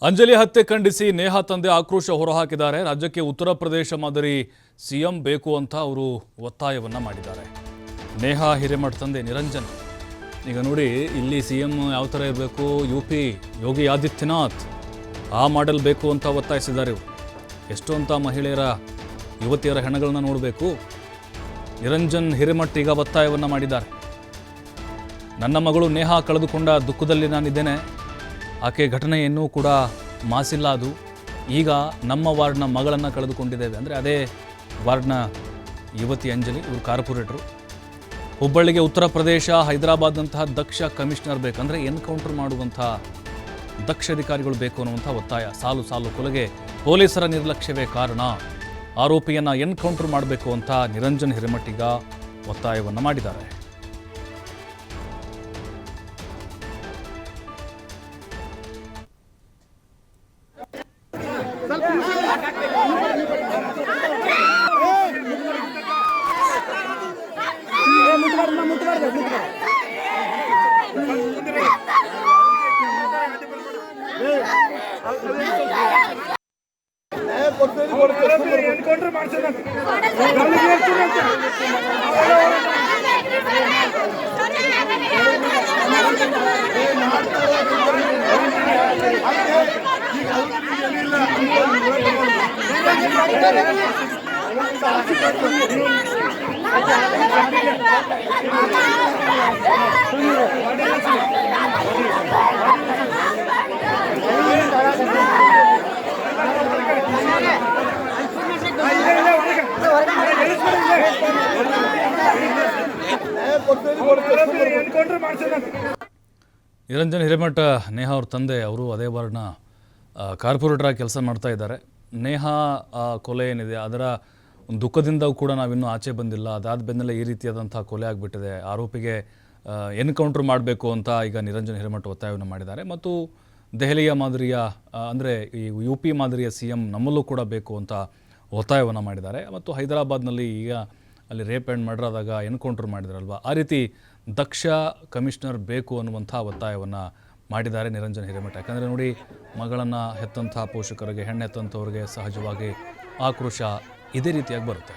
ಅಂಜಲಿ ಹತ್ಯೆ ಖಂಡಿಸಿ ನೇಹಾ ತಂದೆ ಆಕ್ರೋಶ ಹೊರಹಾಕಿದ್ದಾರೆ. ರಾಜ್ಯಕ್ಕೆ ಉತ್ತರ ಪ್ರದೇಶ ಮಾದರಿ ಸಿಎಂ ಬೇಕು ಅಂತ ಅವರು ಒತ್ತಾಯವನ್ನ ಮಾಡಿದ್ದಾರೆ. ನೇಹಾ ಹಿರೇಮಠ ತಂದೆ ನಿರಂಜನ್ ಈಗ ನೋಡಿ ಇಲ್ಲಿ ಸಿಎಂ ಯಾವ ಥರ ಇರಬೇಕು, ಯುಪಿ ಯೋಗಿ ಆದಿತ್ಯನಾಥ್ ಆ ಮಾಡೆಲ್ ಬೇಕು ಅಂತ ಒತ್ತಾಯಿಸಿದ್ದಾರೆ. ಇವರು ಎಷ್ಟು ಅಂತ ಮಹಿಳೆಯರ ಯುವತಿಯರ ಹೆಣಗಳನ್ನ ನೋಡಬೇಕು. ನಿರಂಜನ್ ಹಿರೇಮಠ ಈಗ ಒತ್ತಾಯವನ್ನು ಮಾಡಿದ್ದಾರೆ. ನನ್ನ ಮಗಳು ನೇಹಾ ಕಳೆದುಕೊಂಡ ದುಃಖದಲ್ಲಿ ನಾನಿದ್ದೇನೆ. ಆಕೆ ಘಟನೆ ಇನ್ನೂ ಕೂಡ ಮಾಸಿಲ್ಲ. ಅದು ಈಗ ನಮ್ಮ ವಾರ್ಡ್ನ ಮಗಳನ್ನು ಕಳೆದುಕೊಂಡಿದ್ದೇವೆ. ಅಂದರೆ ಅದೇ ವಾರ್ಡ್ನ ಯುವತಿ ಅಂಜಲಿ, ಇವರು ಕಾರ್ಪೊರೇಟರು. ಹುಬ್ಬಳ್ಳಿಗೆ ಉತ್ತರ ಪ್ರದೇಶ ಹೈದರಾಬಾದ್ನಂತಹ ದಕ್ಷ ಕಮಿಷನರ್ ಬೇಕಂದರೆ ಎನ್ಕೌಂಟರ್ ಮಾಡುವಂಥ ದಕ್ಷ ಅಧಿಕಾರಿಗಳು ಬೇಕು ಅನ್ನುವಂಥ ಒತ್ತಾಯ. ಸಾಲು ಸಾಲು ಕೊಲೆಗೆ ಪೊಲೀಸರ ನಿರ್ಲಕ್ಷ್ಯವೇ ಕಾರಣ. ಆರೋಪಿಯನ್ನು ಎನ್ಕೌಂಟರ್ ಮಾಡಬೇಕು ಅಂತ ನಿರಂಜನ್ ಹಿರೇಮಠ ಈಗ ಒತ್ತಾಯವನ್ನು ಮಾಡಿದ್ದಾರೆ. ನಿರಂಜನ್ ಹಿರೇಮಠ ನೇಹಾ ಅವ್ರ ತಂದೆ, ಅವರು ಅದೇ ವಾರ್ಡ್ನ ಕಾರ್ಪೊರೇಟರ್ ಆಗಿ ಕೆಲಸ ಮಾಡ್ತಾ ಇದ್ದಾರೆ. ನೇಹಾ ಕೊಲೆ ಏನಿದೆ ಅದರ ಒಂದು ದುಃಖದಿಂದ ಕೂಡ ನಾವಿನ್ನೂ ಆಚೆ ಬಂದಿಲ್ಲ. ಅದಾದ ಬೆನ್ನಲ್ಲೇ ಈ ರೀತಿಯಾದಂಥ ಕೊಲೆ ಆಗಿಬಿಟ್ಟಿದೆ. ಆರೋಪಿಗೆ ಎನ್ಕೌಂಟರ್ ಮಾಡಬೇಕು ಅಂತ ಈಗ ನಿರಂಜನ್ ಹಿರೇಮಠ ಒತ್ತಾಯವನ್ನು ಮಾಡಿದ್ದಾರೆ. ಮತ್ತು ದೆಹಲಿಯ ಮಾದರಿಯ ಅಂದರೆ ಈ ಯು ಪಿ ಮಾದರಿಯ ಸಿಎಂ ನಮ್ಮಲ್ಲೂ ಕೂಡ ಬೇಕು ಅಂತ ಒತ್ತಾಯವನ್ನು ಮಾಡಿದ್ದಾರೆ. ಮತ್ತು ಹೈದರಾಬಾದ್ನಲ್ಲಿ ಈಗ ಅಲ್ಲಿ ರೇಪ್ ಆ್ಯಂಡ್ ಮರ್ಡರ್ ಆದಾಗ ಎನ್ಕೌಂಟರ್ ಮಾಡಿದಾರಲ್ವ, ಆ ರೀತಿ ದಕ್ಷ ಕಮಿಷನರ್ ಬೇಕು ಅನ್ನುವಂಥ ಒತ್ತಾಯವನ್ನು ಮಾಡಿದ್ದಾರೆ ನಿರಂಜನ್ ಹಿರೇಮಠ. ಯಾಕಂದರೆ ನೋಡಿ, ಮಗಳನ್ನು ಹೆತ್ತಂಥ ಪೋಷಕರಿಗೆ, ಹೆಣ್ಣು ಹೆತ್ತಂಥವ್ರಿಗೆ ಸಹಜವಾಗಿ ಆಕ್ರೋಶ ಇದೇ ರೀತಿಯಾಗಿ ಬರುತ್ತೆ.